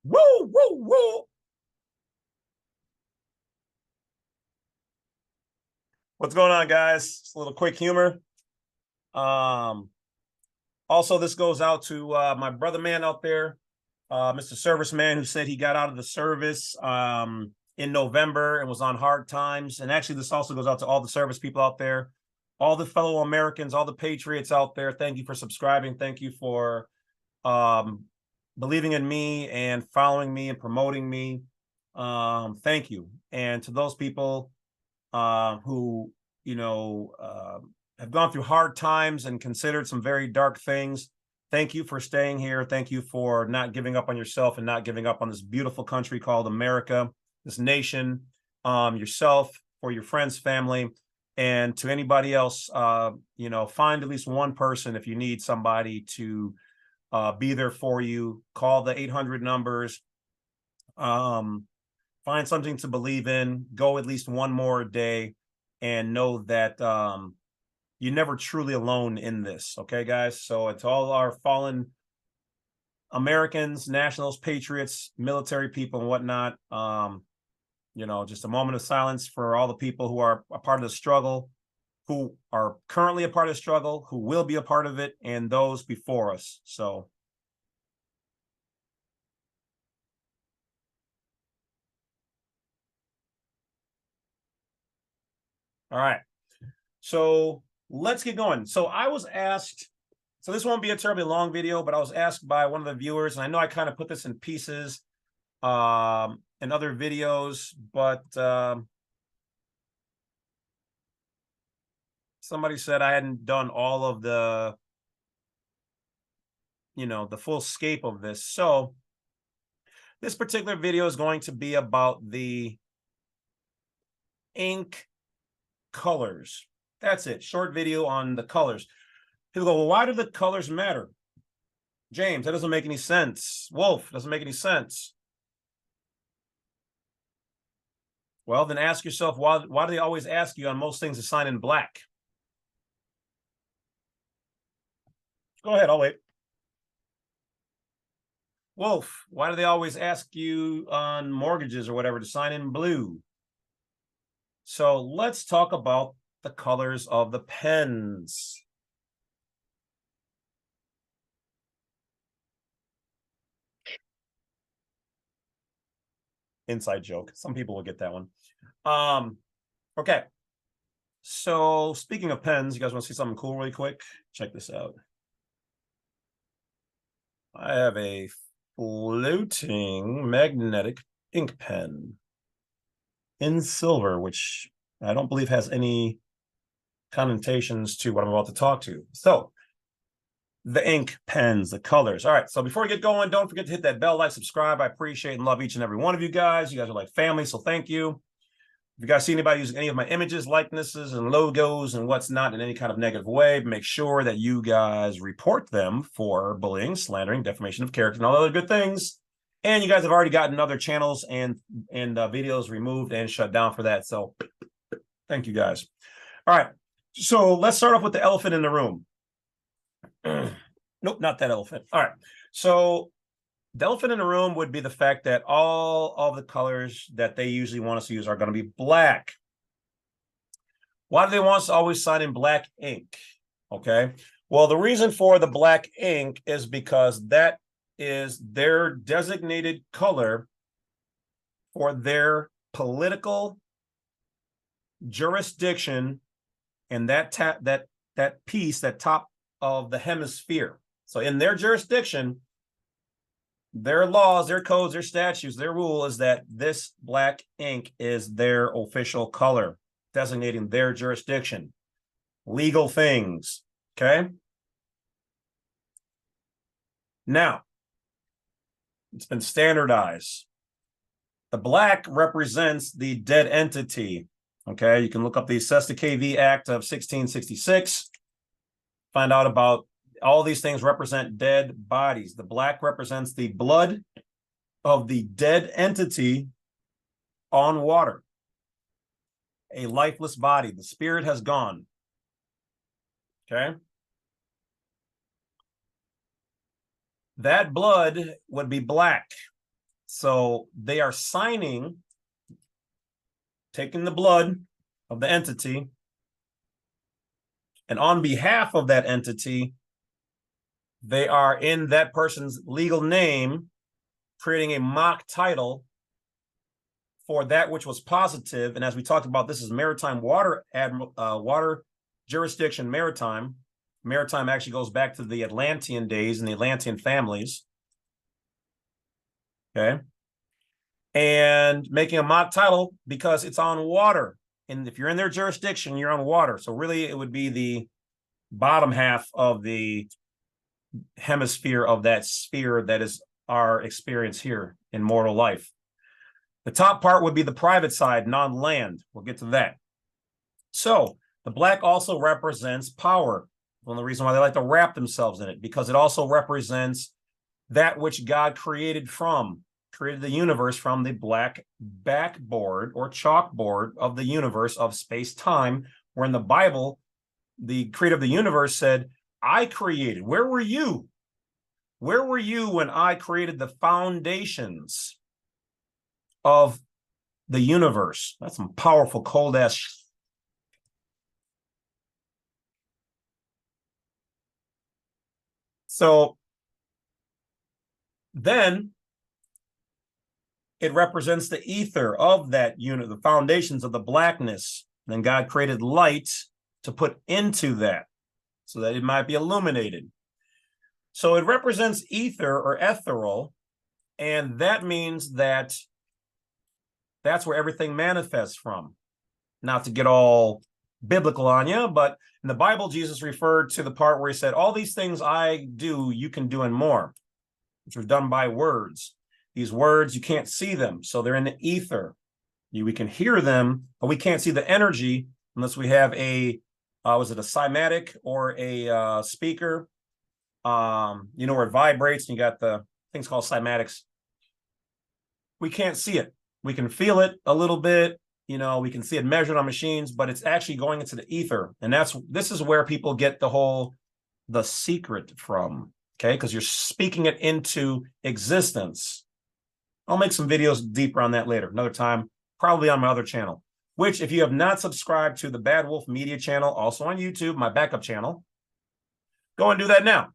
Woo, woo, woo. What's going on, guys? Just a little quick humor. Also, this goes out to my brother man out there, Mr. Serviceman, who said he got out of the service in November and was on hard times. And actually, this also goes out to all the service people out there, all the fellow Americans, all the patriots out there. Thank you for subscribing. Thank you for believing in me and following me and promoting me. Thank you. And to those people who, have gone through hard times and considered some very dark things, thank you for staying here. Thank you for not giving up on yourself and not giving up on this beautiful country called America, this nation, yourself, for your friends, family, and to anybody else. Find at least one person if you need somebody to be there for you. Call the 800 numbers. Find something to believe in. Go at least one more day, and know that you're never truly alone in this. Okay, guys? So it's all our fallen Americans, nationals, patriots, military people, and whatnot. Just a moment of silence for all the people who are a part of the struggle, who are currently a part of the struggle, who will be a part of it, and those before us. So all right. So let's get going. So I was asked, so this won't be a terribly long video, but I was asked by one of the viewers, and I know I kind of put this in pieces in other videos, but somebody said I hadn't done all of the, the full scape of this. So this particular video is going to be about the ink colors. That's it. Short video on the colors. People go, well, why do the colors matter? James, that doesn't make any sense. Wolf, doesn't make any sense. Well, then ask yourself, why do they always ask you on most things to sign in black? Go ahead, I'll wait. Wolf, why do they always ask you on mortgages or whatever to sign in blue? So let's talk about the colors of the pens. Inside joke. Some people will get that one. Okay. So speaking of pens, you guys want to see something cool really quick? Check this out. I have a floating magnetic ink pen in silver, which I don't believe has any connotations to what I'm about to talk to. So the ink pens, the colors. All right. So before we get going, don't forget to hit that bell, like, subscribe. I appreciate and love each and every one of you guys. You guys are like family, so thank you. If you guys see anybody using any of my images, likenesses, and logos and what's not in any kind of negative way, make sure that you guys report them for bullying, slandering, defamation of character, and all other good things. And you guys have already gotten other channels and videos removed and shut down for that. So thank you guys. All right. So let's start off with the elephant in the room. Nope, not that elephant. All right. So the elephant in the room would be the fact that all of the colors that they usually want us to use are going to be black. Why do they want us to always sign in black ink? Okay. Well, the reason for the black ink is because that is their designated color for their political jurisdiction and that piece, that top of the hemisphere. So in their jurisdiction, their laws, their codes, their statutes, their rule is that this black ink is their official color, designating their jurisdiction. Legal things, okay? Now, it's been standardized. The black represents the dead entity, okay? You can look up the Cesta KV Act of 1666, find out about all these things represent dead bodies. The black represents the blood of the dead entity on water. A lifeless body. The spirit has gone. Okay? That blood would be black. So they are signing, taking the blood of the entity, and on behalf of that entity, they are in that person's legal name, creating a mock title for that which was positive. And as we talked about, this is maritime water jurisdiction maritime. Maritime actually goes back to the Atlantean days and the Atlantean families. Okay. And making a mock title because it's on water. And if you're in their jurisdiction, you're on water. So really it would be the bottom half of the hemisphere of that sphere that is our experience here in mortal life. The top part would be the private side, non-land. We'll get to that. So the black also represents power. One of the reasons why they like to wrap themselves in it, because it also represents that which God created the universe from the black backboard or chalkboard of the universe of space-time, where in the Bible, the creator of the universe said, I created. Where were you? Where were you when I created the foundations of the universe? That's some powerful, cold-ass. So then it represents the ether of that unit, the foundations of the blackness. Then God created light to put into that so that it might be illuminated. So it represents ether or ethereal, and that means that that's where everything manifests from. Not to get all biblical on you, but in the Bible, Jesus referred to the part where he said, all these things I do, you can do and more, which are done by words. These words, you can't see them, so they're in the ether. We can hear them, but we can't see the energy unless we have a, was it a cymatic or a speaker? You know, where it vibrates and you got the things called cymatics. We can't see it. We can feel it a little bit. You know, we can see it measured on machines, but it's actually going into the ether. And this is where people get the secret from, okay? Because you're speaking it into existence. I'll make some videos deeper on that later, another time, probably on my other channel, which if you have not subscribed to the Badwolf Media channel, also on YouTube, my backup channel, go and do that now.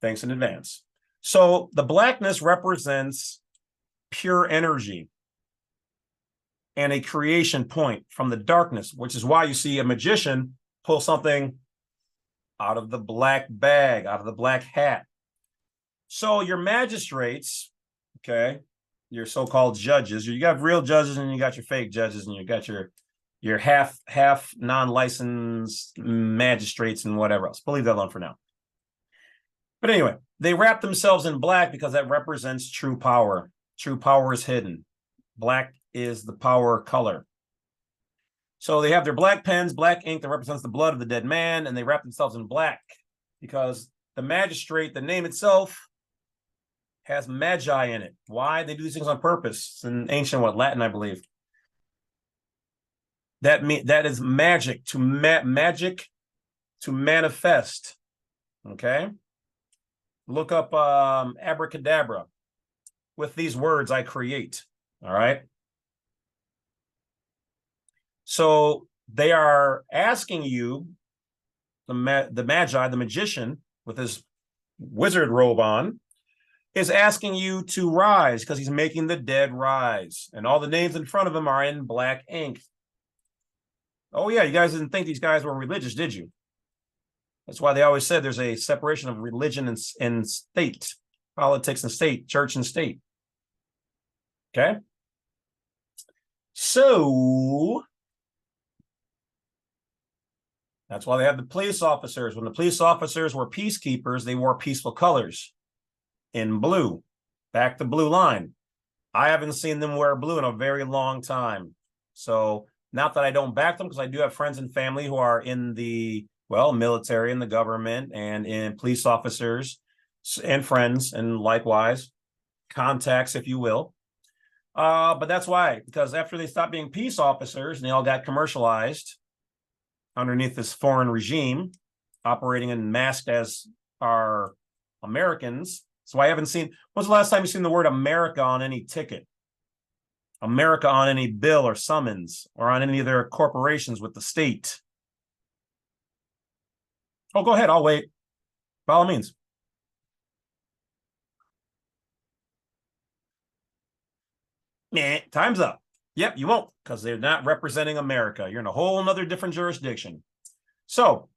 Thanks in advance. So the blackness represents pure energy and a creation point from the darkness, which is why you see a magician pull something out of the black bag, out of the black hat. So your magistrates, okay, your so-called judges, you got real judges and you got your fake judges and you got your half non-licensed magistrates and whatever else. We'll leave that alone for now. But anyway, they wrap themselves in black because that represents true power. True power is hidden. Black is the power color. So they have their black pens, black ink that represents the blood of the dead man, and they wrap themselves in black because the magistrate, the name itself, has magi in it. Why? They do these things on purpose. It's in ancient, Latin, I believe. That is magic, magic to manifest. Okay? Look up abracadabra. With these words I create. All right? So they are asking you, the magi, the magician, with his wizard robe on, is asking you to rise because he's making the dead rise. And all the names in front of him are in black ink. Oh, yeah, you guys didn't think these guys were religious, did you? That's why they always said there's a separation of religion and state, politics and state, church and state. Okay? So that's why they have the police officers. When the police officers were peacekeepers, they wore peaceful colors in blue, back the blue line. I haven't seen them wear blue in a very long time. So not that I don't back them, because I do have friends and family who are in the, well, military and the government and in police officers and friends and likewise contacts, if you will. But that's why, because after they stopped being peace officers and they all got commercialized underneath this foreign regime operating and masked as our Americans, So I haven't seen, when's the last time you seen the word America on any ticket? America on any bill or summons or on any of their corporations with the state? Oh, go ahead. I'll wait. By all means. Nah, time's up. Yep, you won't, because they're not representing America. You're in a whole nother different jurisdiction. So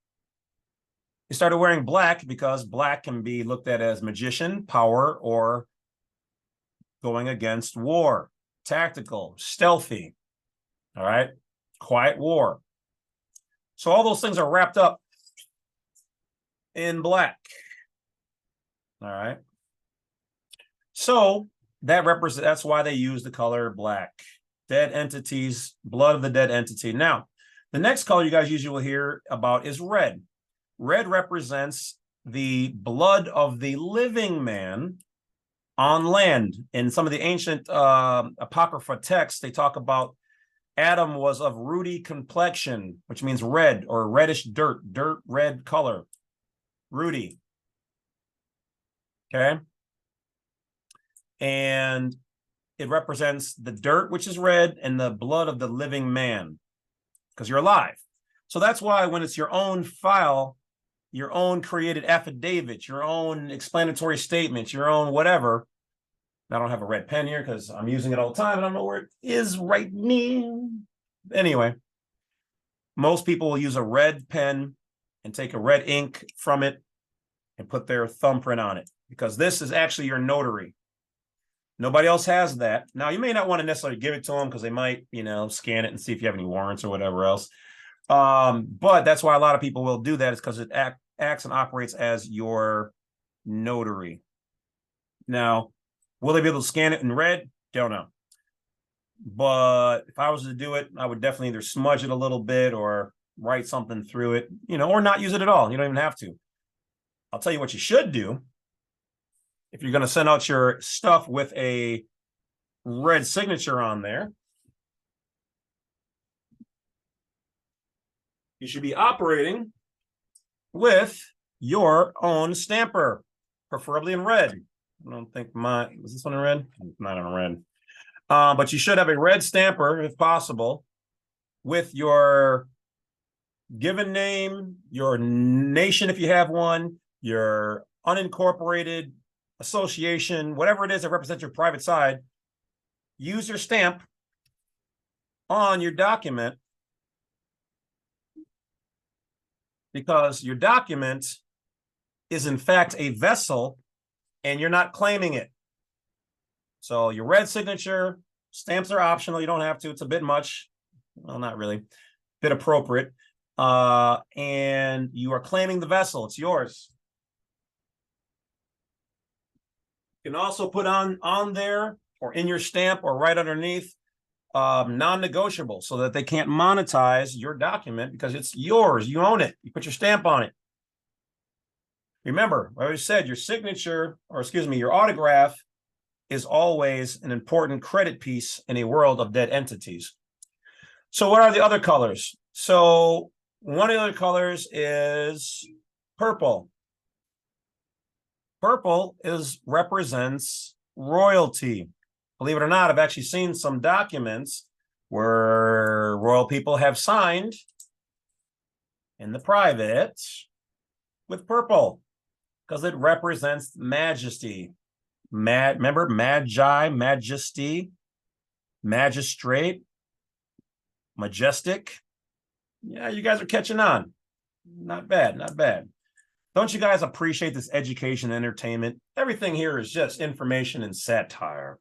you started wearing black because black can be looked at as magician, power, or going against war, tactical, stealthy. All right, quiet war. So all those things are wrapped up in black. All right. So that's why they use the color black. Dead entities, blood of the dead entity. Now, the next color you guys usually will hear about is red. Red represents the blood of the living man on land. In some of the ancient apocrypha texts, they talk about Adam was of ruddy complexion, which means red or reddish dirt red color. Ruddy. Okay. And it represents the dirt, which is red, and the blood of the living man, because you're alive. So that's why when it's your own file, your own created affidavit, your own explanatory statements, your own whatever. I don't have a red pen here because I'm using it all the time. I don't know where it is right now. Anyway, most people will use a red pen and take a red ink from it and put their thumbprint on it, because this is actually your notary. Nobody else has that. Now, you may not want to necessarily give it to them because they might, scan it and see if you have any warrants or whatever else. But that's why a lot of people will do that, is because it acts and operates as your notary. Now, will they be able to scan it in red? Don't know. But if I was to do it, I would definitely either smudge it a little bit or write something through it, or not use it at all. You don't even have to. I'll tell you what you should do. If you're going to send out your stuff with a red signature on there, you should be operating with your own stamper, preferably in red. I don't think was this one in red? Not in red. But you should have a red stamper, if possible, with your given name, your nation, if you have one, your unincorporated association, whatever it is that represents your private side. Use your stamp on your document, because your document is in fact a vessel and you're not claiming it. So your red signature, stamps are optional. You don't have to. It's a bit much. Well, not really. Bit appropriate. And you are claiming the vessel. It's yours. You can also put on there or in your stamp or right underneath non-negotiable, so that they can't monetize your document because it's yours. You own it. You put your stamp on it. Remember, I always said your signature, or excuse me, your autograph is always an important credit piece in a world of dead entities. So what are the other colors? So one of the other colors is purple. Purple represents royalty. Believe it or not, I've actually seen some documents where royal people have signed in the private with purple, because it represents majesty. Remember, magi, majesty, magistrate, majestic. Yeah, you guys are catching on. Not bad, not bad. Don't you guys appreciate this education and entertainment? Everything here is just information and satire.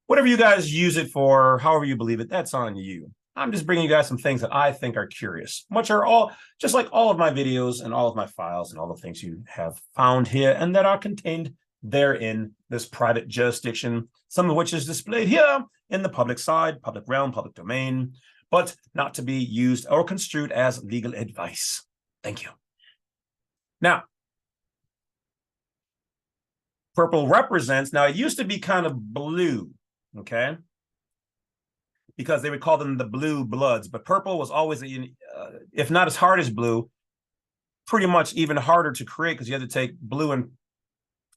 Whatever you guys use it for, however you believe it, that's on you. I'm just bringing you guys some things that I think are curious, which are all, just like all of my videos and all of my files and all the things you have found here and that are contained there in this private jurisdiction, some of which is displayed here in the public side, public realm, public domain, but not to be used or construed as legal advice. Thank you. Now, purple represents, now it used to be kind of blue, okay? Because they would call them the blue bloods, but purple was always, if not as hard as blue, pretty much even harder to create, because you had to take blue and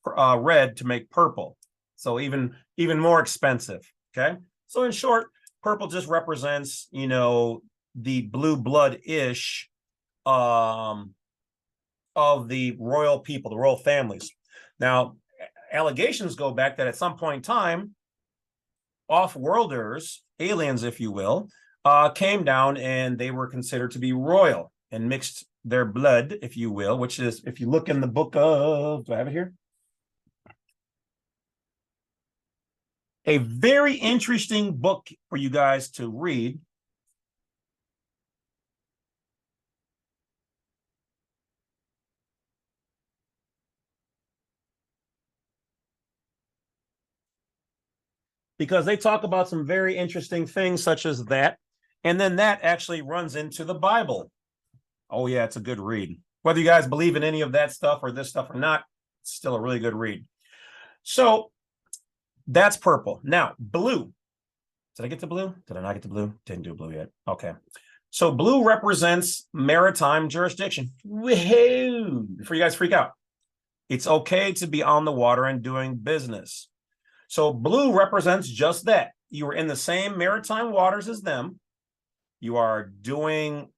red to make purple. So even more expensive. Okay. So in short, purple just represents, you know, the blue blood-ish of the royal people, the royal families. Now, allegations go back that at some point in time, off-worlders, aliens, if you will, came down and they were considered to be royal and mixed their blood, if you will, which is, if you look in the book of, do I have it here? A very interesting book for you guys to read. Because they talk about some very interesting things such as that. And then that actually runs into the Bible. Oh, yeah, it's a good read. Whether you guys believe in any of that stuff or this stuff or not, it's still a really good read. So that's purple. Now, blue. Did I get to blue? Did I not get to blue? Didn't do blue yet. Okay. So blue represents maritime jurisdiction. Woohoo! Before you guys freak out, it's okay to be on the water and doing business. So blue represents just that. You are in the same maritime waters as them. You are doing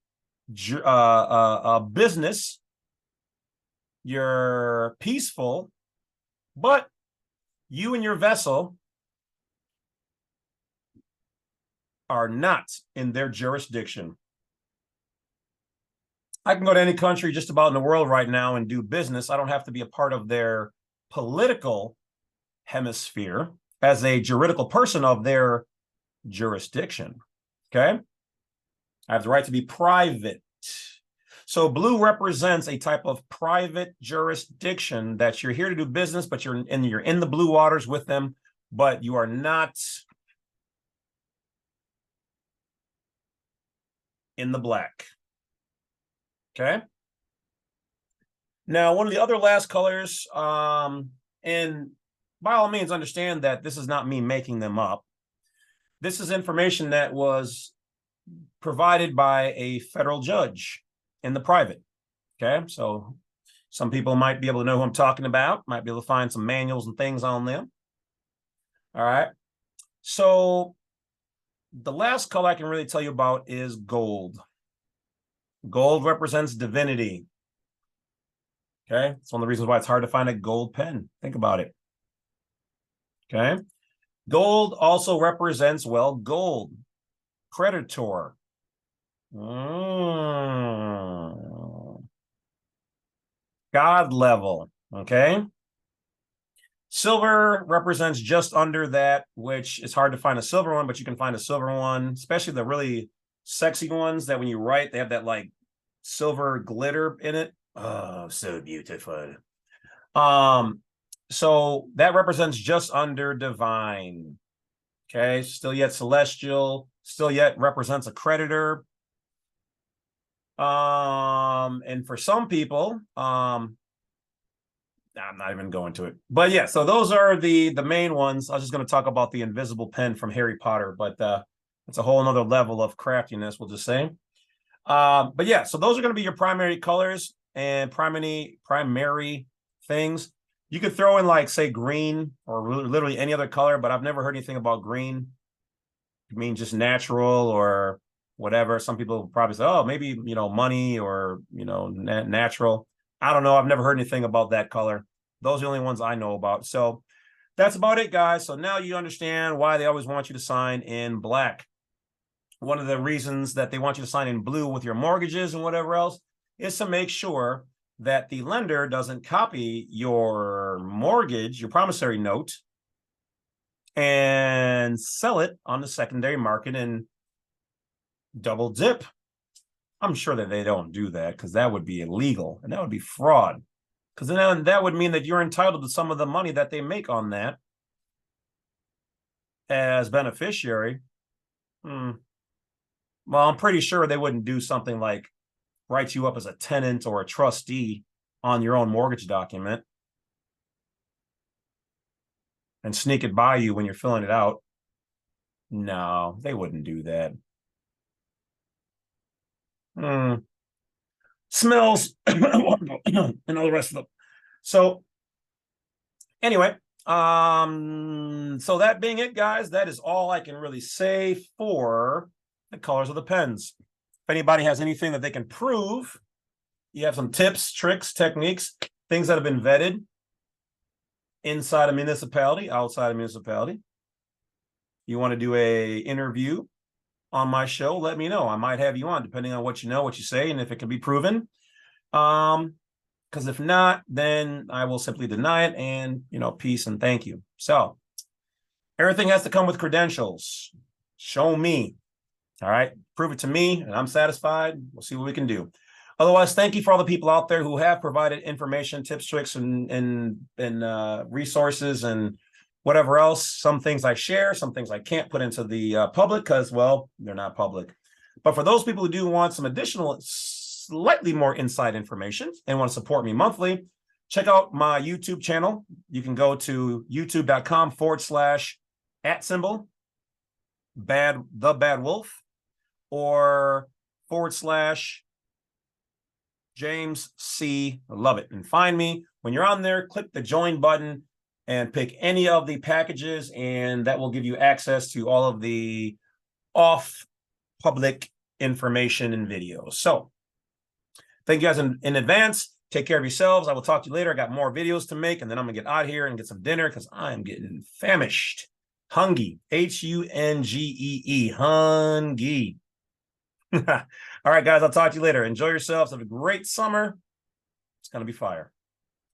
business. You're peaceful, but you and your vessel are not in their jurisdiction. I can go to any country just about in the world right now and do business. I don't have to be a part of their political hemisphere as a juridical person of their jurisdiction. Okay. I have the right to be private. So blue represents a type of private jurisdiction that you're here to do business, but you're in the blue waters with them, but you are not in the black. Okay. Now, one of the other last colors, and by all means, understand that this is not me making them up. This is information that was provided by a federal judge in the private. Okay. So some people might be able to know who I'm talking about, might be able to find some manuals and things on them. All right. So the last color I can really tell you about is gold. Gold represents divinity. Okay. It's one of the reasons why it's hard to find a gold pen. Think about it. Okay. Gold also represents, well, gold. Creditor. God level. Okay. Silver represents just under that, which is hard to find a silver one, but you can find a silver one, especially the really sexy ones that when you write, they have that like silver glitter in it. Oh, so beautiful. So that represents just under divine. Okay, still yet celestial, still yet represents a creditor. And for some people, I'm not even going to it. But yeah, so those are the main ones. I was just going to talk about the invisible pen from Harry Potter, but it's a whole nother level of craftiness, we'll just say. But yeah, so those are going to be your primary colors and primary things. You could throw in like, say, green or literally any other color, but I've never heard anything about green. I mean, just natural or whatever. Some people probably say, oh, maybe, you know, money or, you know, natural. I don't know. I've never heard anything about that color. Those are the only ones I know about. So that's about it, guys. So now you understand why they always want you to sign in black. One of the reasons that they want you to sign in blue with your mortgages and whatever else is to make sure that the lender doesn't copy your mortgage, your promissory note, and sell it on the secondary market and double dip. I'm sure that they don't do that because that would be illegal and that would be fraud. Because then that would mean that you're entitled to some of the money that they make on that as beneficiary. Well, I'm pretty sure they wouldn't do something like write you up as a tenant or a trustee on your own mortgage document and sneak it by you when you're filling it out. No, they wouldn't do that. Smells and all the rest of them. So Anyway, so that being it, guys, that is all I can really say for the colors of the pens. If anybody has anything that they can prove, you have some tips, tricks, techniques, things that have been vetted inside a municipality, outside a municipality. You want to do a interview on my show, let me know. I might have you on, depending on what you know, what you say, and if it can be proven. Because if not, then I will simply deny it and, peace and thank you. So everything has to come with credentials. Show me. All right. Prove it to me and I'm satisfied. We'll see what we can do. Otherwise, thank you for all the people out there who have provided information, tips, tricks, and resources and whatever else. Some things I share, some things I can't put into the public because, well, they're not public. But for those people who do want some additional, slightly more inside information and want to support me monthly, check out my YouTube channel. You can go to youtube.com/@ the Badwolf or /James C. Lovett and find me. When you're on there, click the join button and pick any of the packages, and that will give you access to all of the off public information and videos. So thank you guys in advance. Take care of yourselves. I will talk to you later. I got more videos to make, and then I'm gonna get out of here and get some dinner because I am getting famished. Hungry. H-U-N-G-E-E. Hungry. All right, guys, I'll talk to you later. Enjoy yourselves. Have a great summer. It's going to be fire.